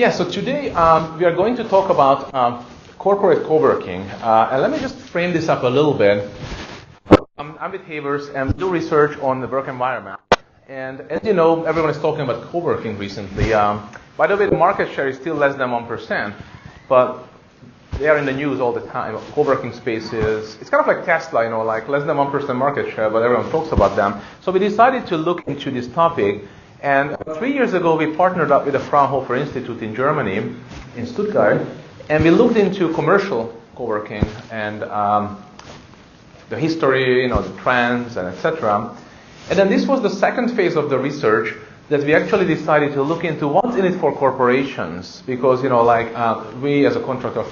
Yeah, so today we are going to talk about corporate co-working. And let me just frame this up a little bit. I'm with Havers and we do research on the work environment. And as you know, everyone is talking about co-working recently. By the way, the market share is still less than 1%, but they are in the news all the time. Co-working spaces. It's kind of like Tesla, like less than 1% market share, but everyone talks about them. So we decided to look into this topic. And 3 years ago, we partnered up with the Fraunhofer Institute in Germany, in Stuttgart, and we looked into commercial co-working and the history, the trends, and etc. And then this was the second phase of the research that we actually decided to look into what's in it for corporations. Because, we as a contractor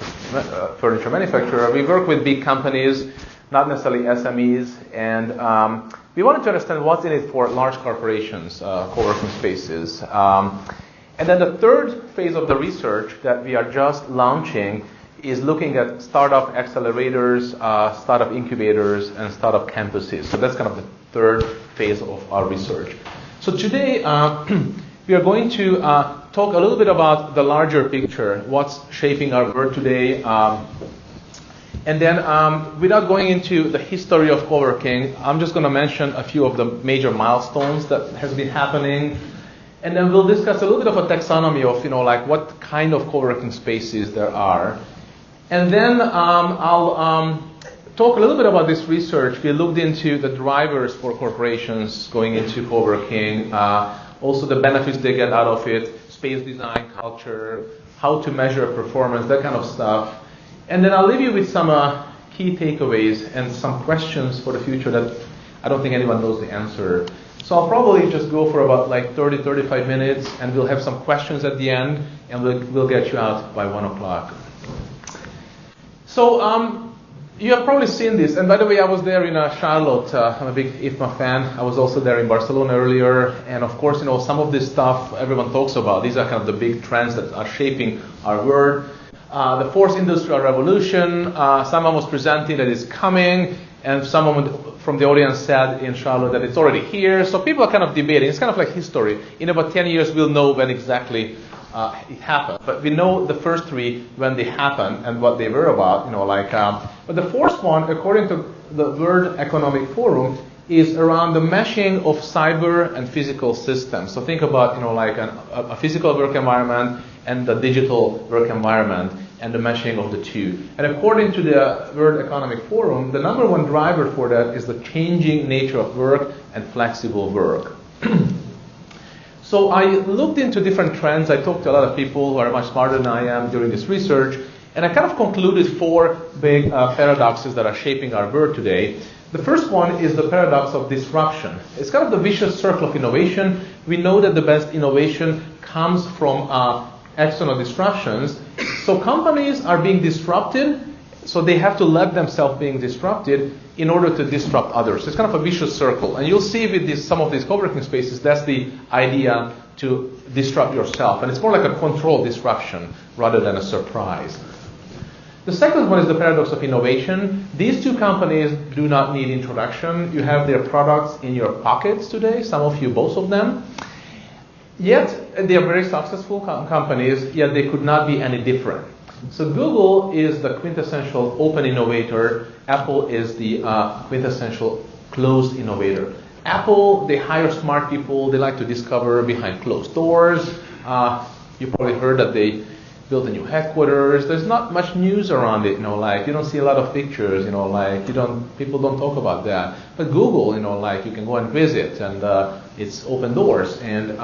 furniture manufacturer, we work with big companies, not necessarily SMEs, and we wanted to understand what's in it for large corporations, co-working spaces. And then the third phase of the research that we are just launching is looking at startup accelerators, startup incubators, and startup campuses. So that's kind of the third phase of our research. So today we are going to talk a little bit about the larger picture, what's shaping our world today. And then, without going into the history of co-working, I'm just going to mention a few of the major milestones that has been happening. And then we'll discuss a little bit of a taxonomy of, what kind of co-working spaces there are. And then I'll talk a little bit about this research. We looked into the drivers for corporations going into co-working, also the benefits they get out of it, space design, culture, how to measure performance, that kind of stuff. And then I'll leave you with some key takeaways and some questions for the future that I don't think anyone knows the answer. So I'll probably just go for about 30, 35 minutes, and we'll have some questions at the end, and we'll get you out by 1 o'clock. So you have probably seen this. And by the way, I was there in Charlotte. I'm a big IFMA fan. I was also there in Barcelona earlier. And of course, some of this stuff everyone talks about. These are kind of the big trends that are shaping our world. The fourth industrial revolution, someone was presenting that it's coming, and someone from the audience said in Charlotte that it's already here. So people are kind of debating. It's kind of like history. In about 10 years, we'll know when exactly it happened. But we know the first three, when they happened and what they were about. But the fourth one, according to the World Economic Forum, is around the meshing of cyber and physical systems. So think about, a physical work environment and the digital work environment and the meshing of the two. And according to the World Economic Forum, the number one driver for that is the changing nature of work and flexible work. So I looked into different trends. I talked to a lot of people who are much smarter than I am during this research, and I kind of concluded four big paradoxes that are shaping our world today. The first one is the paradox of disruption. It's kind of the vicious circle of innovation. We know that the best innovation comes from external disruptions. So companies are being disrupted, so they have to let themselves being disrupted in order to disrupt others. It's kind of a vicious circle. And you'll see with some of these co-working spaces, that's the idea, to disrupt yourself. And it's more like a controlled disruption rather than a surprise. The second one is the paradox of innovation. These two companies do not need introduction. You have their products in your pockets today, some of you, both of them. Yet, they are very successful companies, yet they could not be any different. So Google is the quintessential open innovator. Apple is the quintessential closed innovator. Apple, they hire smart people. They like to discover behind closed doors. You probably heard that they built a new headquarters. There's not much news around it, you don't see a lot of pictures, people don't talk about that. But Google, you can go and visit, and it's open doors. And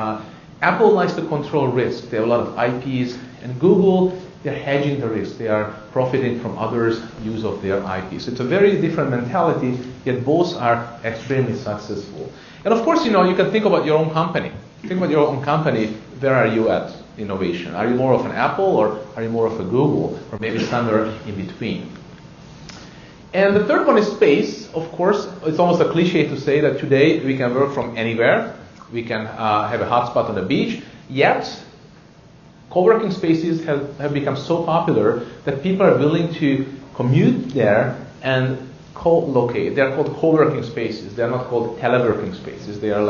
Apple likes to control risk. They have a lot of IPs, and Google, they're hedging the risk. They are profiting from others' use of their IPs. It's a very different mentality, yet both are extremely successful. And of course, you can think about your own company. Think about your own company. Where are you at innovation? Are you more of an Apple, or are you more of a Google, or maybe somewhere in between? And the third one is space. Of course, it's almost a cliche to say that today we can work from anywhere. We can have a hotspot on the beach. Yet, co-working spaces have become so popular that people are willing to commute there and co-locate. They're called co-working spaces. They're not called teleworking spaces. They are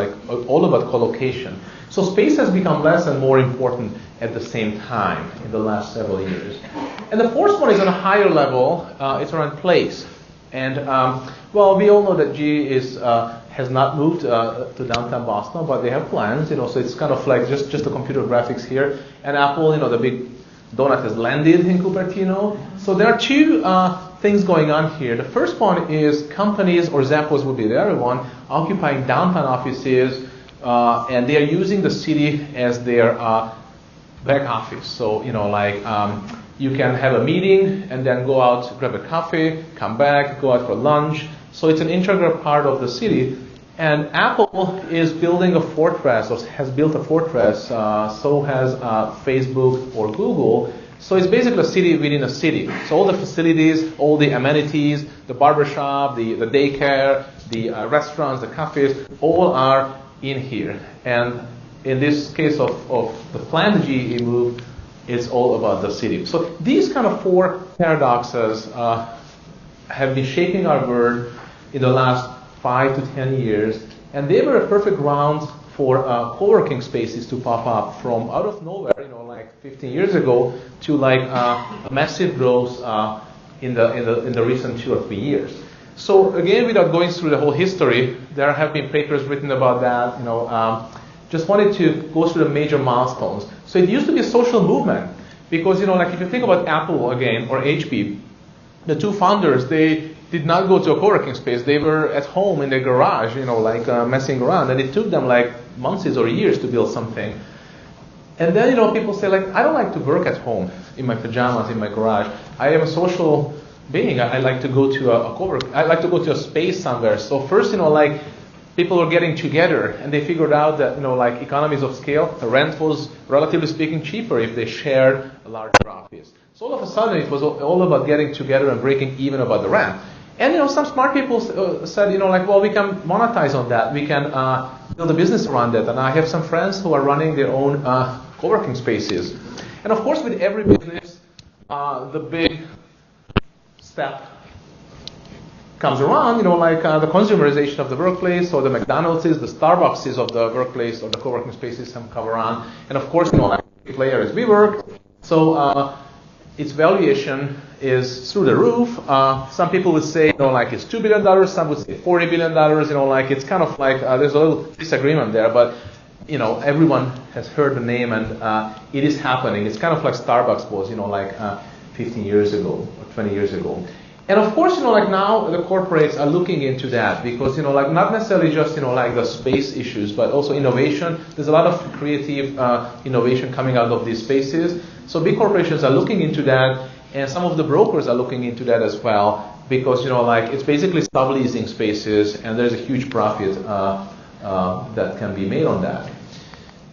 all about co-location. So space has become less and more important at the same time in the last several years. And the fourth one is on a higher level. It's around place. And well, we all know that GE has not moved to downtown Boston, but they have plans. So it's kind of like just the computer graphics here. And Apple, the big donut has landed in Cupertino. So there are two things going on here. The first one is companies, or Zappos would be the other one, occupying downtown offices, and they are using the city as their back office. So, you can have a meeting and then go out, grab a coffee, come back, go out for lunch. So it's an integral part of the city. And Apple is building a fortress, or has built a fortress, so has Facebook or Google. So it's basically a city within a city. So all the facilities, all the amenities, the barbershop, the daycare, the restaurants, the cafes, all are in here. And in this case of the planned GE move, it's all about the city. So these kind of four paradoxes have been shaping our world in the last 5 to 10 years, and they were a perfect ground for co-working spaces to pop up from out of nowhere, like 15 years ago, to like a massive growth in the recent 2 or 3 years. So again, without going through the whole history, there have been papers written about that. Just wanted to go through the major milestones. So it used to be a social movement because, like if you think about Apple again or HP, the two founders, they did not go to a co-working space. They were at home in their garage, messing around, and it took them like months or years to build something. And then, people say like, I don't like to work at home in my pajamas in my garage. I am a social being. I like to go to a co-work. I like to go to a space somewhere. So first, people were getting together, and they figured out that, economies of scale, the rent was, relatively speaking, cheaper if they shared a larger office. So all of a sudden, it was all about getting together and breaking even about the rent. And, some smart people said, well, we can monetize on that. We can build a business around that. And I have some friends who are running their own co-working spaces. And of course, with every business, the big step comes around, the consumerization of the workplace, or the McDonald's, the Starbucks of the workplace, or the co-working spaces come around. And of course, the player is WeWork. So its valuation is through the roof. Some people would say, it's $2 billion. Some would say $40 billion. It's kind of like there's a little disagreement there, but everyone has heard the name, and it is happening. It's kind of like Starbucks was, 15 years ago or 20 years ago. And of course, now the corporates are looking into that because, not necessarily just, the space issues, but also innovation. There's a lot of creative innovation coming out of these spaces. So big corporations are looking into that, and some of the brokers are looking into that as well because, it's basically subleasing spaces, and there's a huge profit that can be made on that.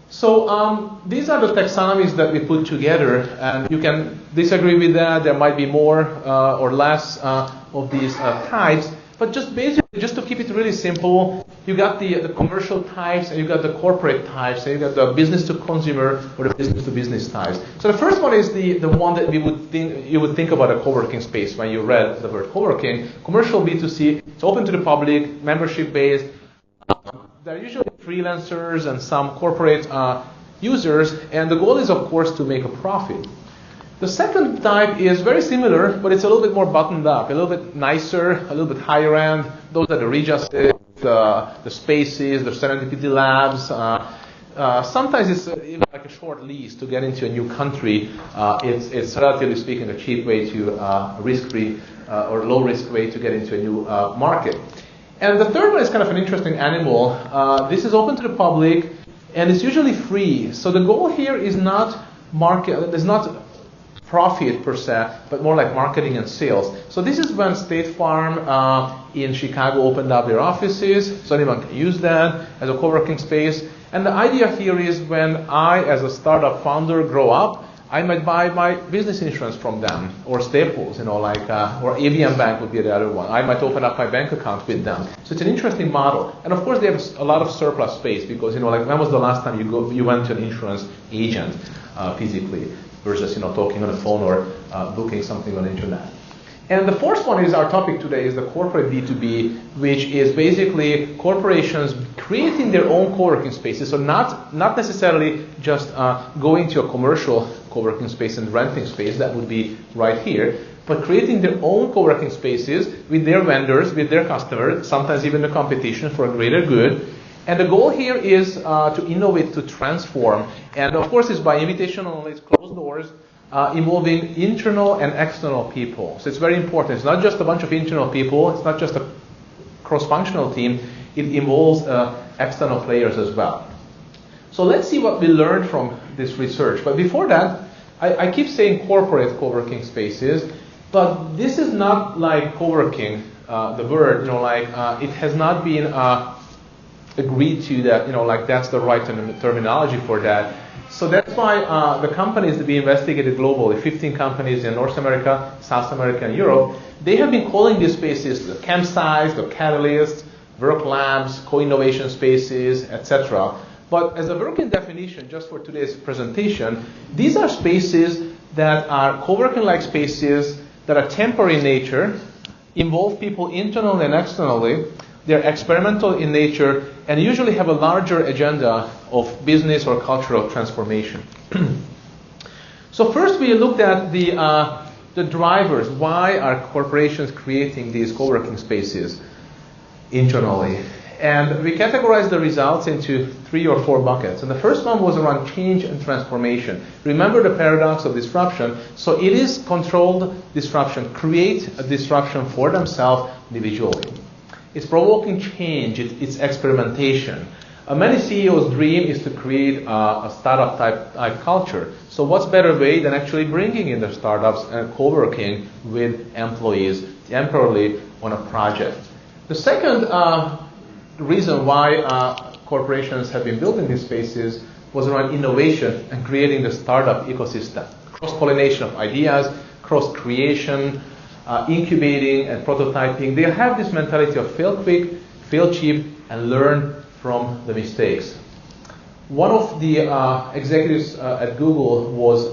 So these are the taxonomies that we put together, and you can disagree with that. There might be more or less of these types, but just basically, just to keep it really simple, you got the commercial types, and you got the corporate types, and you got the business to consumer or the business to business types. So the first one is the one that you would think about a co-working space when you read the word co-working. Commercial B2C, it's open to the public, membership based. They're usually freelancers and some corporate users, and the goal is, of course, to make a profit. The second type is very similar, but it's a little bit more buttoned up, a little bit nicer, a little bit higher end. Those are the Rejustice, the Spaces, the Serendipity Labs. Sometimes it's even like a short lease to get into a new country. It's relatively speaking a cheap way to risk-free or low-risk way to get into a new market. And the third one is kind of an interesting animal. This is open to the public, and it's usually free. So the goal here is not profit per se, but more like marketing and sales. So this is when State Farm in Chicago opened up their offices, so anyone can use that as a co-working space. And the idea here is when I, as a startup founder, grow up, I might buy my business insurance from them, or Staples, or ABM Bank would be the other one. I might open up my bank account with them. So it's an interesting model. And of course, they have a lot of surplus space because, when was the last time you went to an insurance agent physically versus, talking on the phone or booking something on the internet. And the fourth one is our topic today, is the corporate B2B, which is basically corporations creating their own co-working spaces. So not necessarily just going to a commercial co-working space and renting space, that would be right here, but creating their own co-working spaces with their vendors, with their customers, sometimes even the competition for a greater good. And the goal here is to innovate, to transform. And of course, it's by invitation only, it's closed doors, involving internal and external people. So it's very important. It's not just a bunch of internal people. It's not just a cross-functional team. It involves external players as well. So let's see what we learned from this research. But before that, I keep saying corporate co-working spaces, but this is not like co-working, the word, it has not been agreed to that, like that's the right terminology for that. So that's why the companies that we investigated globally, 15 companies in North America, South America, and Europe, they have been calling these spaces the campsites, the catalysts, work labs, co-innovation spaces, etc. But as a working definition, just for today's presentation, these are spaces that are co-working-like spaces that are temporary in nature, involve people internally and externally, they're experimental in nature, and usually have a larger agenda of business or cultural transformation. So first we looked at the drivers. Why are corporations creating these co-working spaces internally? And we categorized the results into 3 or 4 buckets. And the first one was around change and transformation. Remember the paradox of disruption. So it is controlled disruption. Create a disruption for themselves individually. It's provoking change. It's experimentation. Many CEOs' dream is to create a startup type culture. So what's better way than actually bringing in the startups and co-working with employees temporarily on a project? The second reason why corporations have been building these spaces was around innovation and creating the startup ecosystem. Cross-pollination of ideas, cross-creation, incubating and prototyping. They have this mentality of fail quick, fail cheap, and learn from the mistakes. One of the executives at Google was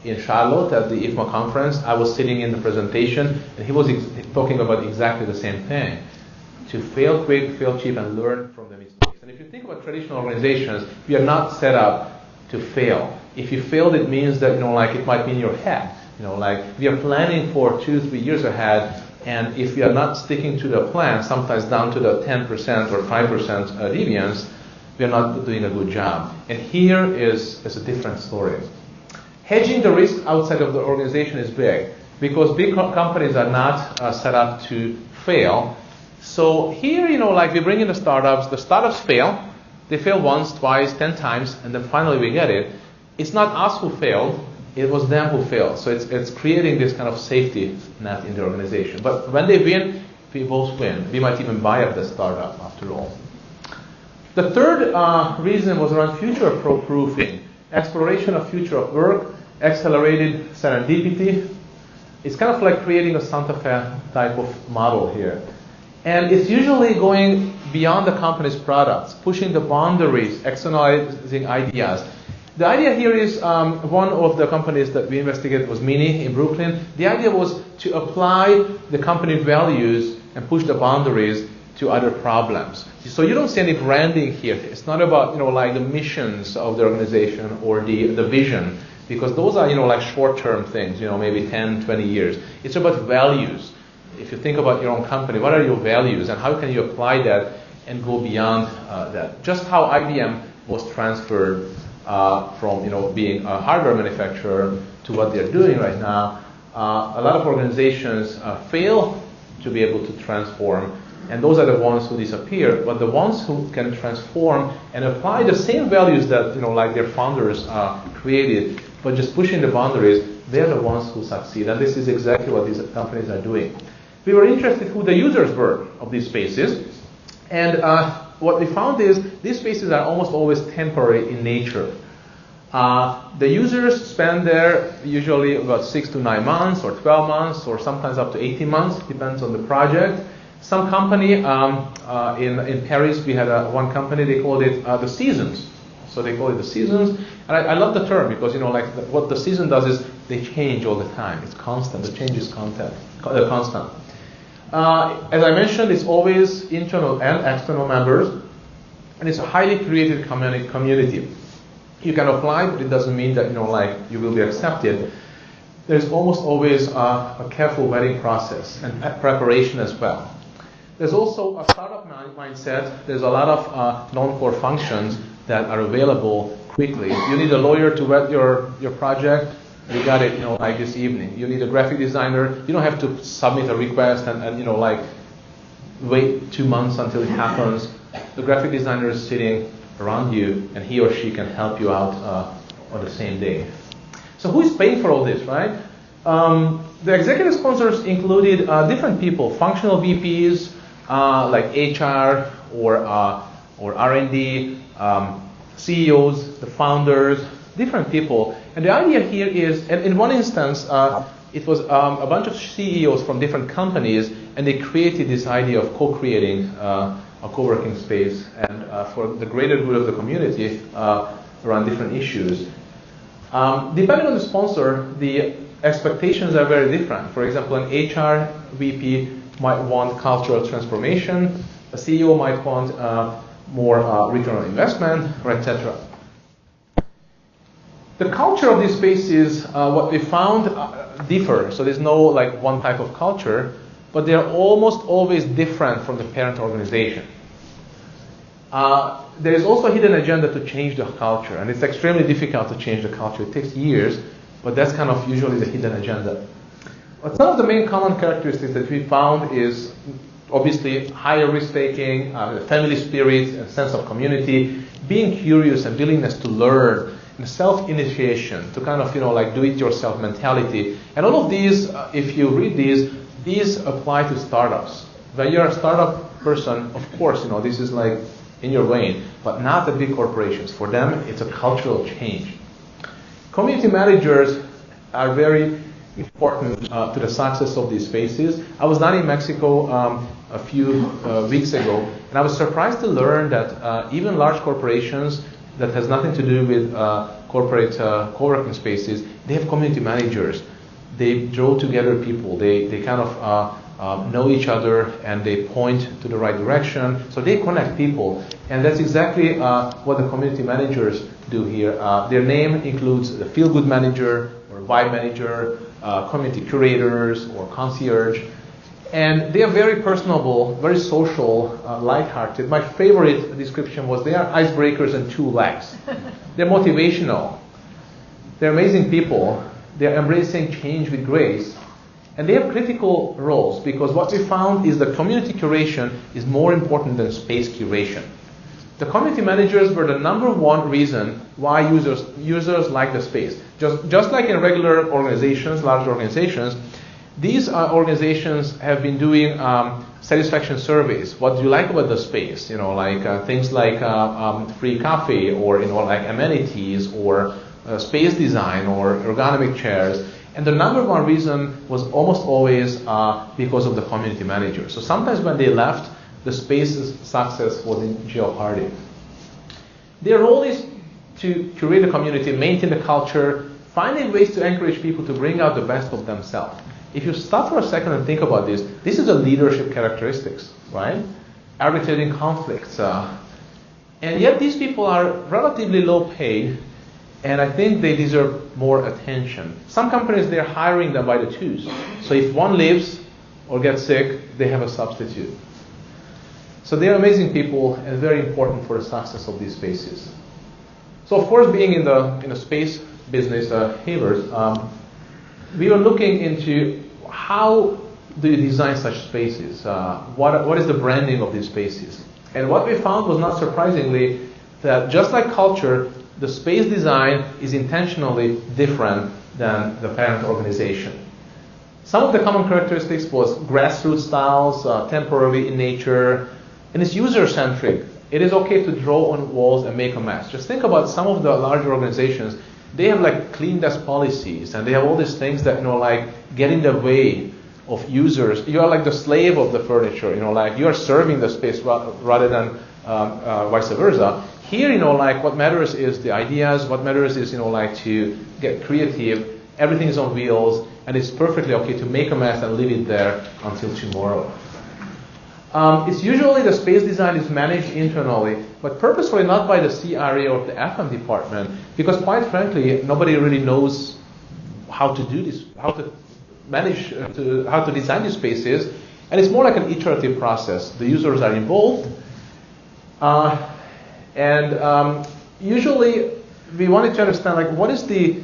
in Charlotte at the IFMA conference. I was sitting in the presentation, and he was talking about exactly the same thing. To fail quick, fail cheap, and learn from the mistakes. And if you think about traditional organizations, we are not set up to fail. If you failed, it means that, it might be in your head. We are planning for 2-3 years ahead, and if we are not sticking to the plan, sometimes down to the 10% or 5% deviance, we are not doing a good job. And here is a different story. Hedging the risk outside of the organization is big, because big companies are not set up to fail. So here, we bring in the startups fail. They fail once, twice, 10 times, and then finally we get it. It's not us who failed, it was them who failed. So it's creating this kind of safety net in the organization. But when they win, we both win. We might even buy up the startup after all. The third reason was around future-proofing. Exploration of future of work, accelerated serendipity. It's kind of like creating a Santa Fe type of model here. And it's usually going beyond the company's products, pushing the boundaries, externalizing ideas. The idea here is one of the companies that we investigated was Mini in Brooklyn. The idea was to apply the company values and push the boundaries to other problems. So you don't see any branding here. It's not about the missions of the organization or the vision, because those are short-term things, maybe 10, 20 years. It's about values. If you think about your own company, what are your values and how can you apply that and go beyond that? Just how IBM was transferred from being a hardware manufacturer to what they're doing right now. A lot of organizations fail to be able to transform, and those are the ones who disappear. But the ones who can transform and apply the same values that their founders created, but just pushing the boundaries, they're the ones who succeed. And this is exactly what these companies are doing. We were interested who the users were of these spaces, and what we found is these spaces are almost always temporary in nature. The users spend there usually about 6 to 9 months or 12 months or sometimes up to 18 months, depends on the project. Some company in Paris, we had one company, they called it the seasons. So they call it the seasons. And I love the term because, like what the season does is they change all the time. It's constant. The change is constant. As I mentioned, it's always internal and external members. And it's a highly creative community. You can apply, but it doesn't mean that, you will be accepted. There's almost always a careful vetting process and preparation as well. There's also a startup mindset. There's a lot of non-core functions that are available quickly. You need a lawyer to vet your project. You got it, like this evening. You need a graphic designer. You don't have to submit a request and wait 2 months until it happens. The graphic designer is sitting around you, and he or she can help you out on the same day. So who is paying for all this, right? The executive sponsors included different people, functional VPs, like HR or R&D, CEOs, the founders, different people. And the idea here is, and in one instance, it was a bunch of CEOs from different companies, and they created this idea of co-creating a co-working space and for the greater good of the community around different issues. Depending on the sponsor, the expectations are very different. For example, an HR VP might want cultural transformation. A CEO might want more return on investment, etc. The culture of these spaces, what we found, differ. So there's no one type of culture, but they are almost always different from the parent organization. There is also a hidden agenda to change the culture, and it's extremely difficult to change the culture. It takes years, but that's kind of usually the hidden agenda. But some of the main common characteristics that we found is obviously higher risk-taking, family spirit, a sense of community, being curious and willingness to learn, and self-initiation, to kind of, do-it-yourself mentality. And all of these, if you read these apply to startups. When you're a startup person, of course, this is like in your vein, but not the big corporations. For them, it's a cultural change. Community managers are very important to the success of these spaces. I was down in Mexico a few weeks ago, and I was surprised to learn that even large corporations that has nothing to do with corporate co-working spaces, they have community managers. They draw together people. They kind of know each other, and they point to the right direction. So they connect people, and that's exactly what the community managers do here. Their name includes the feel-good manager or vibe manager, community curators or concierge, and they are very personable, very social, lighthearted. My favorite description was they are icebreakers and 2 legs. They're motivational. They're amazing people. They're embracing change with grace. And they have critical roles, because what we found is that community curation is more important than space curation. The community managers were the #1 reason why users like the space. Just like in regular organizations, large organizations, these organizations have been doing satisfaction surveys. What do you like about the space? Things like free coffee, or amenities, or space design, or ergonomic chairs. And the #1 reason was almost always because of the community manager. So sometimes when they left, the space's success was in jeopardy. Their role is to curate the community, maintain the culture, finding ways to encourage people to bring out the best of themselves. If you stop for a second and think about this is the leadership characteristics, right? Arbitrating conflicts. And yet these people are relatively low paid, and I think they deserve more attention. Some companies, they're hiring them by the twos. So if one leaves or gets sick, they have a substitute. So they're amazing people and very important for the success of these spaces. So of course, being in the space business, Havers, we were looking into how do you design such spaces? What is the branding of these spaces? And what we found was, not surprisingly, that just like culture, the space design is intentionally different than the parent organization. Some of the common characteristics was grassroots styles, temporary in nature, and it's user-centric. It is okay to draw on walls and make a mess. Just think about some of the larger organizations. They have clean desk policies, and they have all these things that get in the way of users. You are like the slave of the furniture. You are serving the space rather than vice versa. Here, like what matters is the ideas. What matters is, like to get creative. Everything is on wheels, and it's perfectly okay to make a mess and leave it there until tomorrow. It's usually the space design is managed internally, but purposefully not by the CRA or the FM department, because quite frankly, nobody really knows how to do this, how to manage, how to design these spaces, and it's more like an iterative process. The users are involved, and usually we wanted to understand like what is the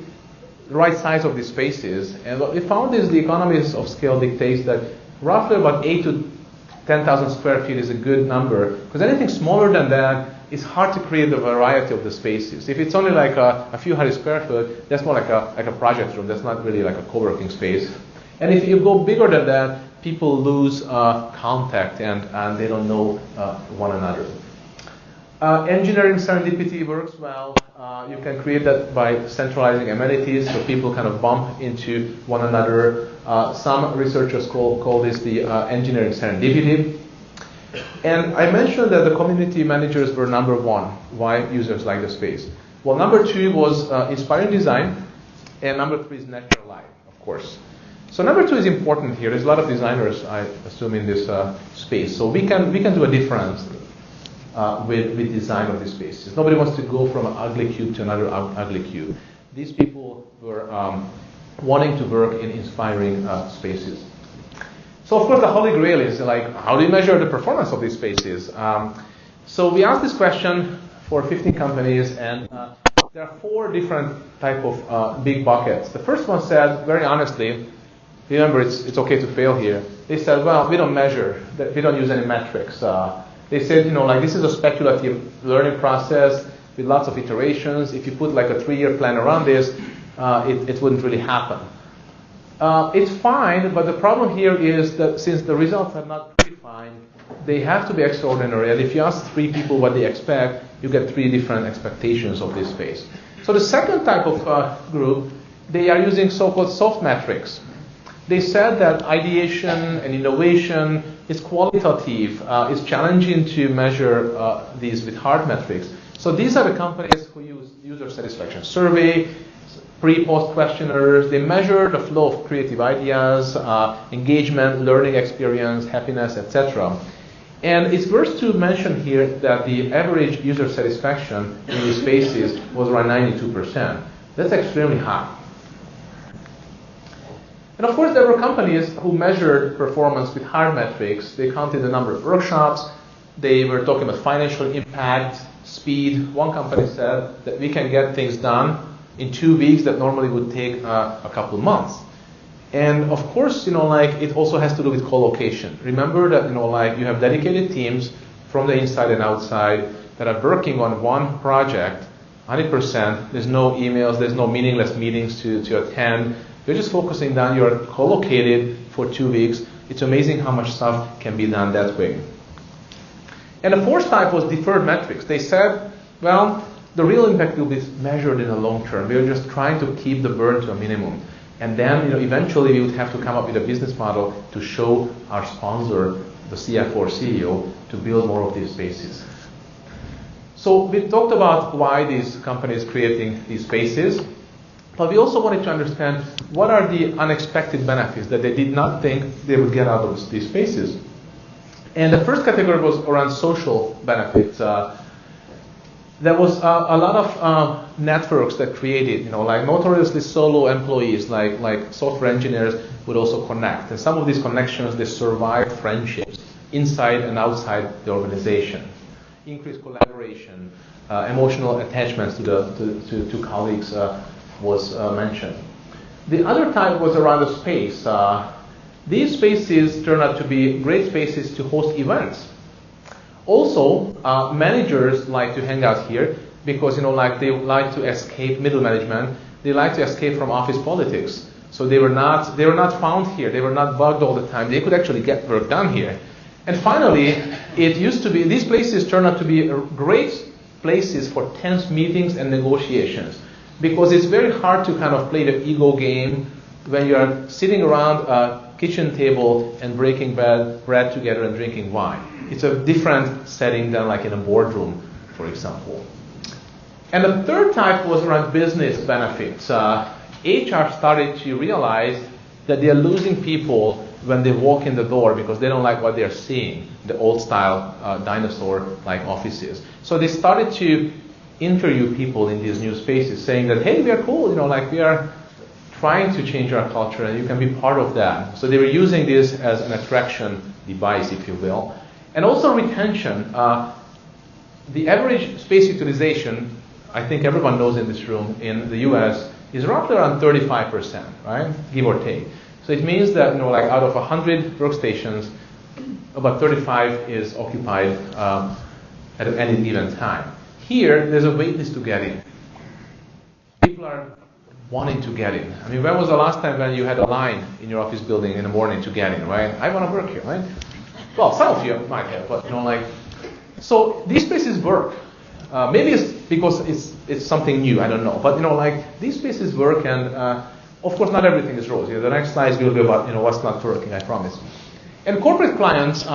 right size of these spaces, and what we found is the economies of scale dictates that roughly about 8 to 10,000 square feet is a good number, because anything smaller than that, it's hard to create the variety of the spaces. If it's only like a few hundred square foot, that's more like a project room. That's not really like a co-working space. And if you go bigger than that, people lose contact and they don't know one another. Engineering serendipity works well. You can create that by centralizing amenities, so people kind of bump into one another. Some researchers call this the engineering serendipity. And I mentioned that the community managers were number one, why users like the space. Well, number two was inspiring design, and number three is natural light, of course. So number two is important here. There's a lot of designers, I assume, in this space. So we can do a difference with design of these spaces. Nobody wants to go from an ugly cube to another ugly cube. These people were wanting to work in inspiring spaces. So of course the holy grail is like, how do you measure the performance of these spaces? So we asked this question for 15 companies, and there are 4 different type of big buckets. The first one said, very honestly, remember it's okay to fail here. They said, well, we don't measure, we don't use any metrics. They said, like this is a speculative learning process with lots of iterations. If you put like a 3-year plan around this, it wouldn't really happen. It's fine, but the problem here is that since the results are not predefined, they have to be extraordinary. And if you ask 3 people what they expect, you get 3 different expectations of this space. So the second type of group, they are using so-called soft metrics. They said that ideation and innovation is qualitative. It's challenging to measure these with hard metrics. So these are the companies who use user satisfaction survey, pre-post questionnaires. They measure the flow of creative ideas, engagement, learning experience, happiness, etc. And it's worth to mention here that the average user satisfaction in these spaces was around 92%. That's extremely high. And of course, there were companies who measured performance with hard metrics. They counted the number of workshops. They were talking about financial impact, speed. One company said that we can get things done in 2 weeks that normally would take a couple of months. And of course, like it also has to do with co-location. Remember that, like you have dedicated teams from the inside and outside that are working on one project 100%. There's no emails, there's no meaningless meetings to attend. You're just focusing down, you're co-located for 2 weeks. It's amazing how much stuff can be done that way. And the fourth type was deferred metrics. They said, well, the real impact will be measured in the long term. We are just trying to keep the burn to a minimum. And then, eventually we would have to come up with a business model to show our sponsor, the CFO or CEO, to build more of these spaces. So we talked about why these companies creating these spaces, but we also wanted to understand what are the unexpected benefits that they did not think they would get out of these spaces. And the first category was around social benefits. There was a lot of networks that created, like notoriously solo employees, like software engineers would also connect. And some of these connections, they survived friendships inside and outside the organization. Increased collaboration, emotional attachments to colleagues was mentioned. The other type was around the space. These spaces turned out to be great spaces to host events. Also, managers like to hang out here because like they like to escape middle management. They like to escape from office politics. So they were not found here. They were not bugged all the time. They could actually get work done here. And finally, it used to be these places turned out to be great places for tense meetings and negotiations because it's very hard to kind of play the ego game when you are sitting around a kitchen table and breaking bread together and drinking wine. It's a different setting than like in a boardroom, for example. And the third type was around business benefits. HR started to realize that they are losing people when they walk in the door because they don't like what they're seeing, the old-style dinosaur-like offices. So they started to interview people in these new spaces, saying that, hey, we are cool, we are trying to change our culture, and you can be part of that. So they were using this as an attraction device, if you will. And also retention. The average space utilization, I think everyone knows in this room, in the US, is roughly around 35%, right? Give or take. So it means that, out of 100 workstations, about 35 is occupied at any given time. Here, there's a wait list to get in. People are wanting to get in. I mean, when was the last time when you had a line in your office building in the morning to get in, right? I want to work here, right? Well, some of you might have, but, so these spaces work. Maybe it's because it's something new, I don't know. But, these spaces work, and of course, not everything is rosy. The next slides will be about, what's not working, I promise. And corporate clients,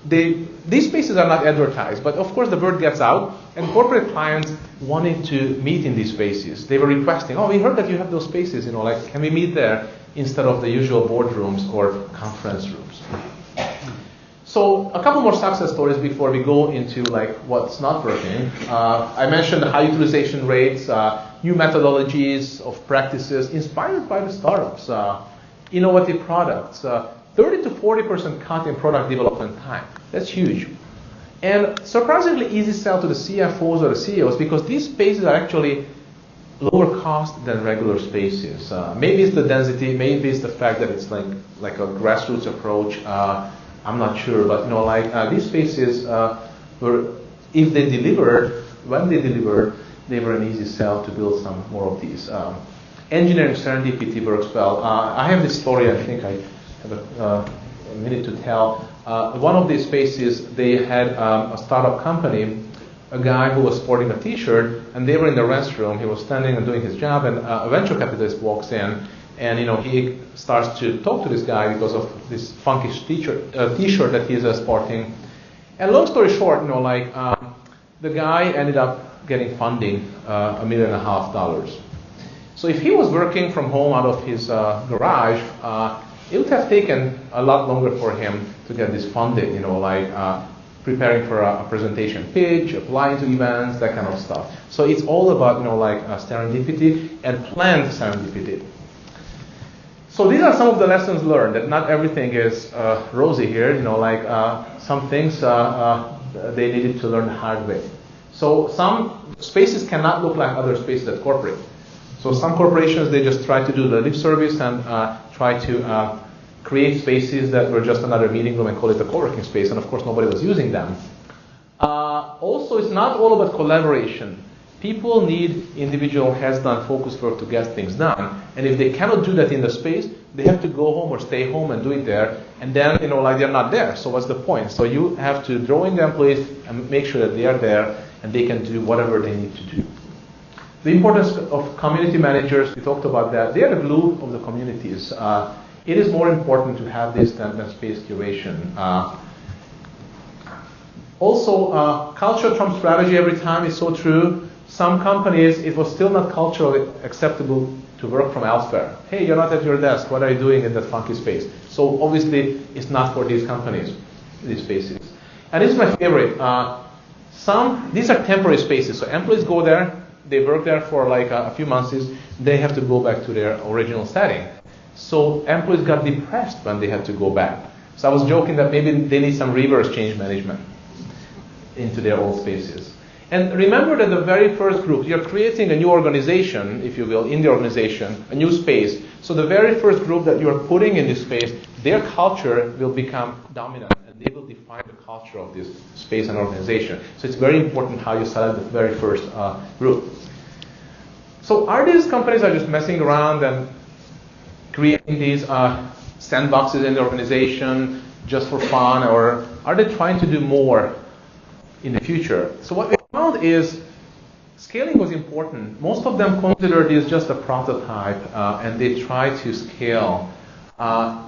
these spaces are not advertised, but of course the word gets out, and corporate clients wanted to meet in these spaces. They were requesting, we heard that you have those spaces, can we meet there instead of the usual boardrooms or conference rooms? So a couple more success stories before we go into what's not working. I mentioned high utilization rates, new methodologies of practices inspired by the startups, innovative products, 30 to 40% cut in product development time. That's huge. And surprisingly easy sell to the CFOs or the CEOs because these spaces are actually lower cost than regular spaces. Maybe it's the density, maybe it's the fact that it's like a grassroots approach. I'm not sure, but these spaces were, if they delivered, when they delivered, they were an easy sell to build some more of these. Engineering serendipity works well. I have this story, I think I have a minute to tell. One of these spaces, they had a startup company, a guy who was sporting a t-shirt, and they were in the restroom. He was standing and doing his job, and a venture capitalist walks in, and he starts to talk to this guy because of this funky t-shirt that he's sporting. And long story short, the guy ended up getting funding, $1.5 million. So if he was working from home out of his garage, it would have taken a lot longer for him to get this funded, preparing for a presentation pitch, applying to events, that kind of stuff. So it's all about, serendipity and planned serendipity. So these are some of the lessons learned, that not everything is rosy here, some things they needed to learn the hard way. So some spaces cannot look like other spaces at corporate. So some corporations, they just try to do the lip service and try to create spaces that were just another meeting room and call it a co-working space, and of course nobody was using them. Also, it's not all about collaboration. People need individual heads-down focused work to get things done, and if they cannot do that in the space, they have to go home or stay home and do it there, and then they're not there. So what's the point? So you have to draw in the employees and make sure that they are there and they can do whatever they need to do. The importance of community managers, we talked about that. They are the glue of the communities. It is more important to have this than space curation. Also, culture trumps strategy every time is so true. Some companies, it was still not culturally acceptable to work from elsewhere. Hey, you're not at your desk. What are you doing in that funky space? So obviously, it's not for these companies, these spaces. And this is my favorite. These are temporary spaces. So employees go there. They work there for a few months. They have to go back to their original setting. So employees got depressed when they had to go back. So I was joking that maybe they need some reverse change management into their old spaces. And remember that the very first group, you're creating a new organization, if you will, in the organization, a new space. So the very first group that you're putting in this space, their culture will become dominant, and they will define the culture of this space and organization. So it's very important how you select the very first group. So are these companies are just messing around and creating these sandboxes in the organization just for fun, or are they trying to do more in the future? So what we found is scaling was important. Most of them considered this just a prototype, and they tried to scale.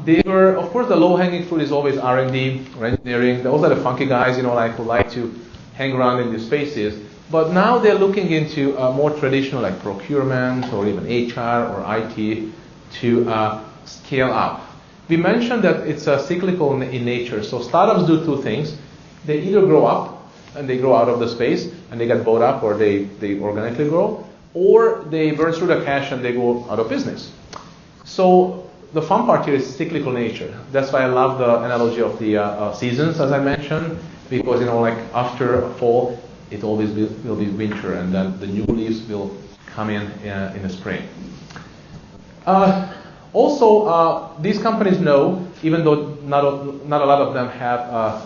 They were, of course, the low-hanging fruit is always R&D or engineering. Those are the funky guys, who like to hang around in these spaces. But now they're looking into more traditional like procurement or even HR or IT to scale up. We mentioned that it's cyclical in nature. So startups do two things. They either grow up and they grow out of the space and they get bought up, or they organically grow, or they burn through the cash and they go out of business. So the fun part here is cyclical nature. That's why I love the analogy of the seasons, as I mentioned, because like after fall, it always will be winter, and then the new leaves will come in the spring. Also, these companies know, even though not a lot of them have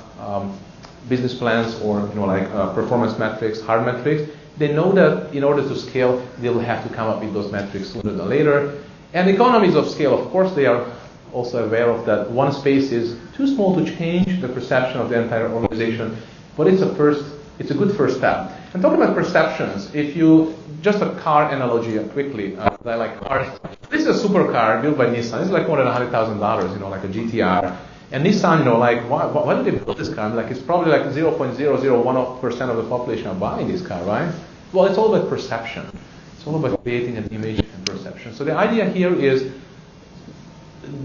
business plans or performance metrics, hard metrics, they know that in order to scale, they will have to come up with those metrics sooner than later. And economies of scale, of course, they are also aware of that. One space is too small to change the perception of the entire organization, but it's a good first step. And talking about perceptions, if you, just a car analogy quickly, I like cars. This is a supercar built by Nissan. It's like more than $100,000, like a GTR. And Nissan, why did they build this car? It's probably like 0.001% of the population are buying this car, right? Well, it's all about perception. It's all about creating an image and perception. So the idea here is,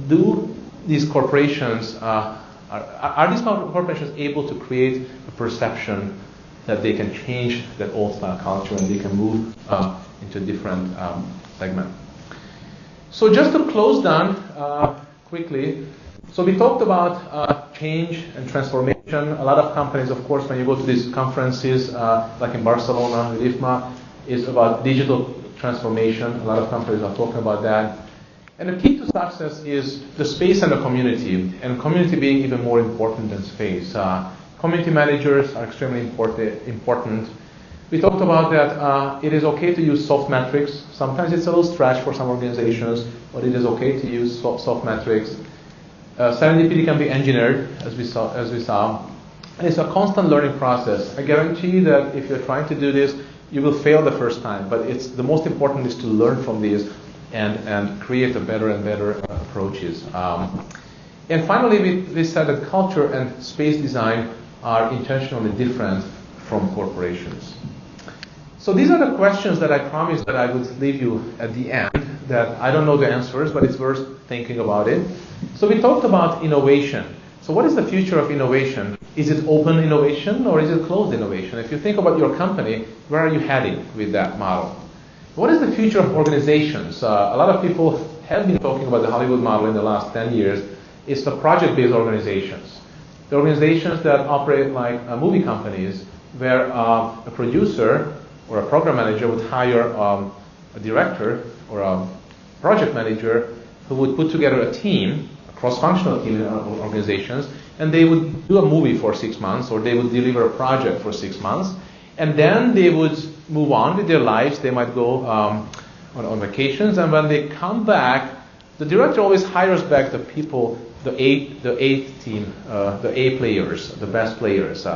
do these corporations, are these corporations able to create a perception that they can change that old style culture and they can move into a different segment? So just to close down quickly, so we talked about change and transformation. A lot of companies, of course, when you go to these conferences, like in Barcelona with IFMA, is about digital transformation. A lot of companies are talking about that. And the key to success is the space and the community, and community being even more important than space. Community managers are extremely important. We talked about that it is okay to use soft metrics. Sometimes it's a little stretch for some organizations, but it is okay to use soft metrics. Serendipity can be engineered, as we saw. And it's a constant learning process. I guarantee that if you're trying to do this, you will fail the first time, but the most important is to learn from these and create a better and better approaches. And finally, we said that culture and space design are intentionally different from corporations. So these are the questions that I promised that I would leave you at the end, that I don't know the answers, but it's worth thinking about it. So we talked about innovation. So what is the future of innovation? Is it open innovation or is it closed innovation? If you think about your company, where are you heading with that model? What is the future of organizations? A lot of people have been talking about the Hollywood model in the last 10 years. It's the project-based organizations. The organizations that operate like movie companies, where a producer or a program manager would hire a director or a project manager who would put together a team, a cross-functional team in organizations, and they would do a movie for 6 months, or they would deliver a project for 6 months, and then they would move on with their lives. They might go on vacations, and when they come back, the director always hires back the people, the A team, the A players, the best players.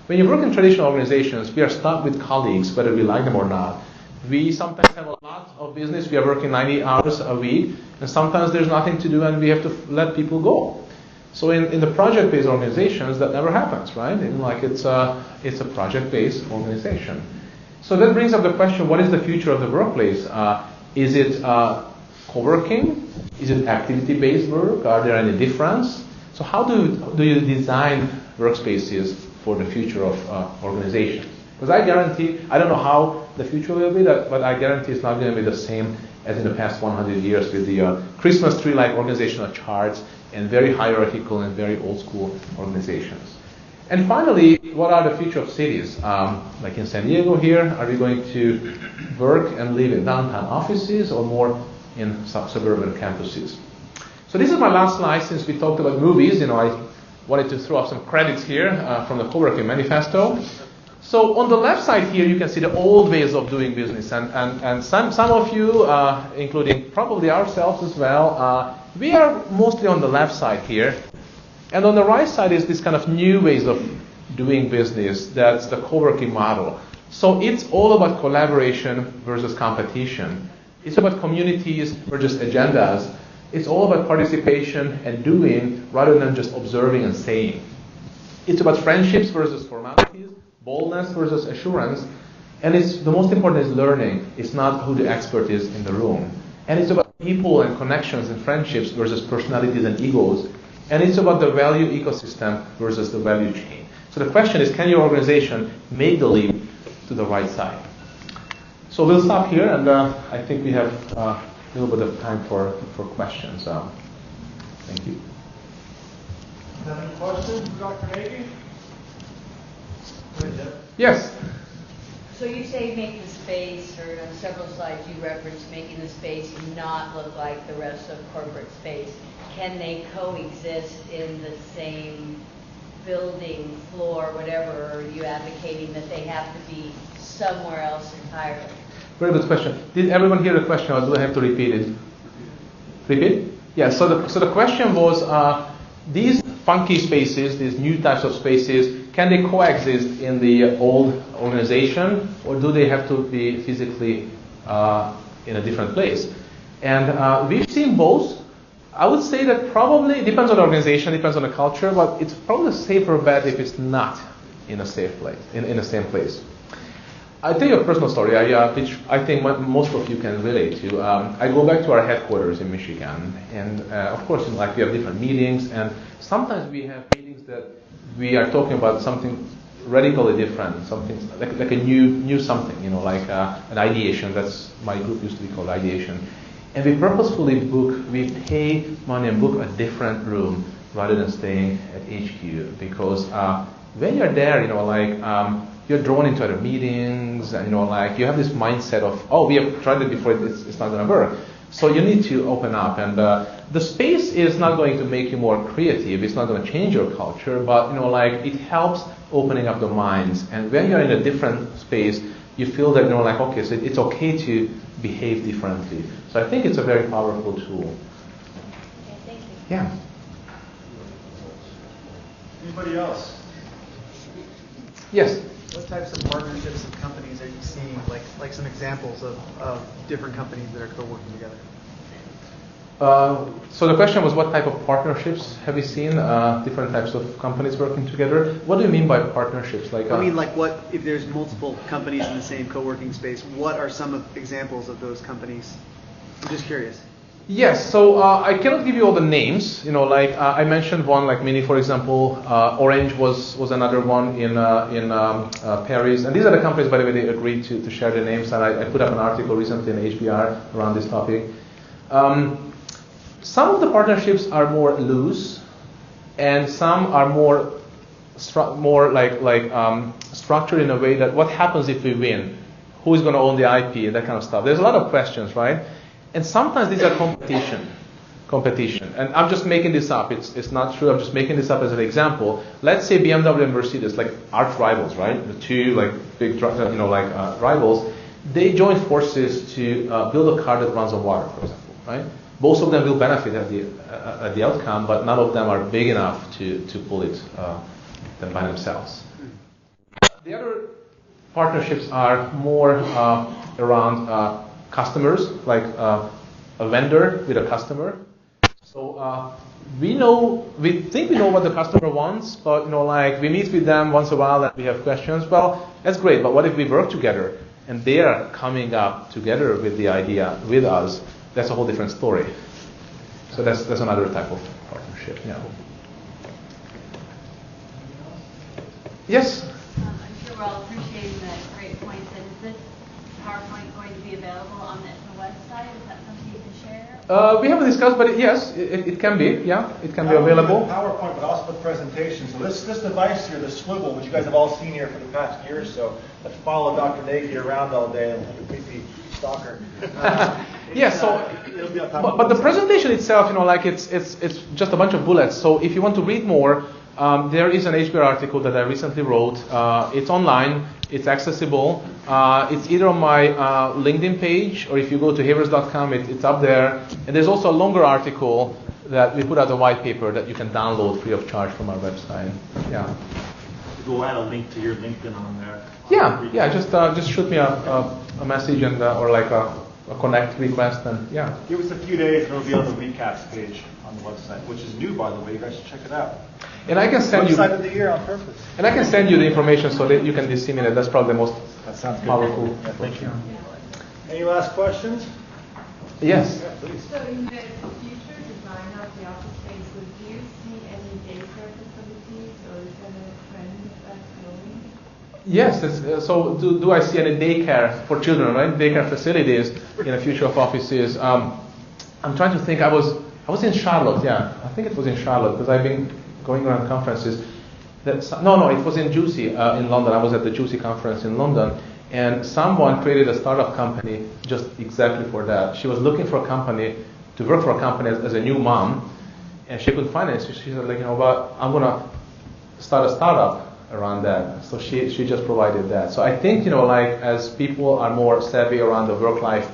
When you work in traditional organizations, we are stuck with colleagues, whether we like them or not. We sometimes have a lot of business. We are working 90 hours a week, and sometimes there's nothing to do, and we have to let people go. So in the project-based organizations, that never happens, right? It's a project-based organization. So that brings up the question: what is the future of the workplace? Is it co-working? Is it activity-based work? Are there any difference? So how do you design workspaces for the future of organizations? Because I guarantee, I don't know how the future will be, but I guarantee it's not going to be the same as in the past 100 years with the Christmas tree-like organizational charts and very hierarchical and very old-school organizations. And finally, what are the future of cities? Like in San Diego here, are we going to work and live in downtown offices or more in suburban campuses? So this is my last slide since we talked about movies. I wanted to throw up some credits here from the Co-working Manifesto. So on the left side here, you can see the old ways of doing business. And some of you, including probably ourselves as well, we are mostly on the left side here. And on the right side is this kind of new ways of doing business. That's the co-working model. So it's all about collaboration versus competition. It's about communities versus agendas. It's all about participation and doing rather than just observing and saying. It's about friendships versus formalities, boldness versus assurance. And it's the most important is learning. It's not who the expert is in the room. And it's about people and connections and friendships versus personalities and egos. And it's about the value ecosystem versus the value chain. So the question is, can your organization make the leap to the right side? So we'll stop here, and I think we have a little bit of time for questions. Thank you. Any questions for Dr. Nagy? Yes. So you say make the space, or on several slides you reference making the space not look like the rest of corporate space. Can they coexist in the same building, floor, whatever, or are you advocating that they have to be somewhere else entirely? Very good question. Did everyone hear the question, or do I have to repeat it? Repeat? Yeah, so the question was, these funky spaces, these new types of spaces, can they coexist in the old organization, or do they have to be physically in a different place? And we've seen both. I would say that probably, it depends on the organization, depends on the culture, but it's probably a safer bet if it's not in a safe place, in the same place. I'll tell you a personal story, which I think most of you can relate to. I go back to our headquarters in Michigan, and of course, we have different meetings, and sometimes we have meetings that we are talking about something radically different, something like a new something, like an ideation. That's my group used to be called ideation. And we purposefully we pay money and book a different room rather than staying at HQ, because when you're there, you're drawn into other meetings, and you have this mindset of, oh, we have tried it before, it's not going to work. So you need to open up, and the space is not going to make you more creative. It's not going to change your culture, but it helps opening up the minds. And when you're in a different space, you feel that okay, so it's okay to behave differently. So I think it's a very powerful tool. Okay, thank you. Yeah. Anybody else? Yes. What types of partnerships of companies are you seeing, like some examples of different companies that are co-working together? So the question was, what type of partnerships have you seen? Different types of companies working together. What do you mean by partnerships? What if there's multiple companies in the same co-working space? What are some examples of those companies? I'm just curious. Yes, so I cannot give you all the names. I mentioned one, like Mini, for example. Orange was another one in Paris. And these are the companies, by the way, they agreed to share their names. And I put up an article recently in HBR around this topic. Some of the partnerships are more loose, and some are more structured in a way that what happens if we win? Who is going to own the IP and that kind of stuff? There's a lot of questions, right? And sometimes these are competition. And I'm just making this up. It's not true. I'm just making this up as an example. Let's say BMW and Mercedes, like arch rivals, right? The two big rivals. They join forces to build a car that runs on water, for example, right? Both of them will benefit at the outcome, but none of them are big enough to pull it them by themselves. The other partnerships are more around customers, like a vendor with a customer. So we think we know what the customer wants, but we meet with them once in a while and we have questions. Well, that's great, but what if we work together and they are coming up together with the idea with us? That's a whole different story. So that's another type of partnership. Yeah. Yes. I'm sure we're all appreciating the great points. And is this PowerPoint going to be available on the website? Is that something you can share? We haven't discussed, but yes, it can be. Yeah, it can be available. PowerPoint, but also the presentation. So this device here, the swivel, which you guys have all seen here for the past year or so, that follow Dr. Nagy around all day and like a creepy stalker. Yeah. But the presentation itself, it's just a bunch of bullets. So if you want to read more, there is an HBR article that I recently wrote. It's online. It's accessible. It's either on my LinkedIn page, or if you go to havers.com, it's up there. And there's also a longer article that we put out, a white paper that you can download free of charge from our website. Yeah. We'll add a link to your LinkedIn on there. Yeah. Just shoot me a message and or a connect request, and yeah. Give us a few days and it'll be on the recaps page on the website, which is new, by the way. You guys should check it out. And I can send you. Website of the year on purpose. And I can send you the information so that you can disseminate. That's probably the most That sounds good. powerful. Yeah, thank you. Any last questions? Yes. Yeah, please. So in the future design of the office space, would you see any daycare facilities, or is that a trend that's growing? Yes. So do I see any daycare for children, right? Daycare facilities in the future of offices? I'm trying to think. I was in Charlotte. Yeah, I think it was in Charlotte because I've been going around conferences. No, it was in Juicy in London. I was at the Juicy conference in London, and someone created a startup company just exactly for that. She was looking for a company to work for a company as a new mom, and she couldn't find it. So she said, like, but I'm gonna start a startup around that. So she just provided that. So I think, like as people are more savvy around the work-life,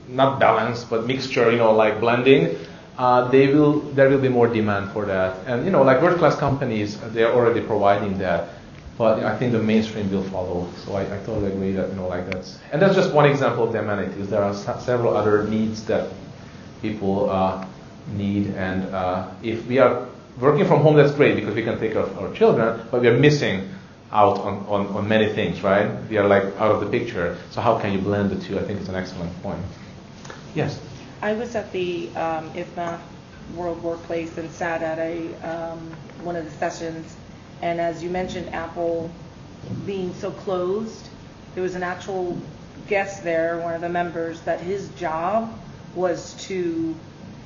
not balance, but mixture, like blending, there will be more demand for that. And, like world-class companies, they're already providing that. But I think the mainstream will follow. So I totally agree that, and that's just one example of the amenities. There are several other needs that people need. And if we are working from home, that's great because we can take care of our children, but we are missing out on many things, right? We are like out of the picture. So how can you blend the two? I think it's an excellent point. Yes? I was at the IFMA World Workplace and sat at one of the sessions, and as you mentioned, Apple being so closed, there was an actual guest there, one of the members, that his job was to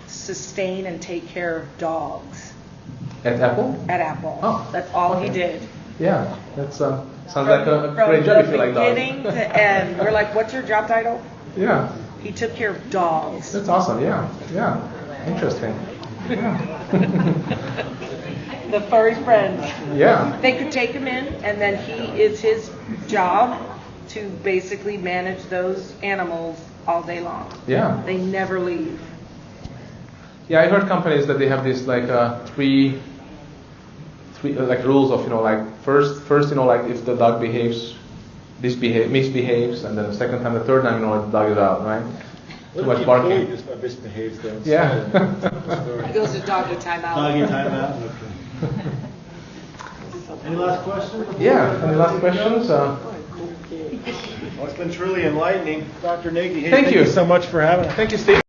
sustain and take care of dogs. At Apple? At Apple. Oh, that's all okay. he did. Yeah, that sounds like a great job if you like dogs. From beginning to end, we're like, what's your job title? Yeah. He took care of dogs. That's awesome. Yeah. Interesting. Yeah. The furry friends. Yeah. They could take him in, and then it's his job to basically manage those animals all day long. Yeah. They never leave. Yeah, I heard companies that they have this like three like rules of like first like if the dog misbehaves, and then the second time, the third time, the dog is out, right? Too much barking. Misbehaves though. Yeah. He goes to doggy timeout. Doggy timeout. Okay. Any last questions? Yeah. Any last questions? Well, it's been truly enlightening, Dr. Nagy. Hey, Thank you so much for having us. Thank you, Steve.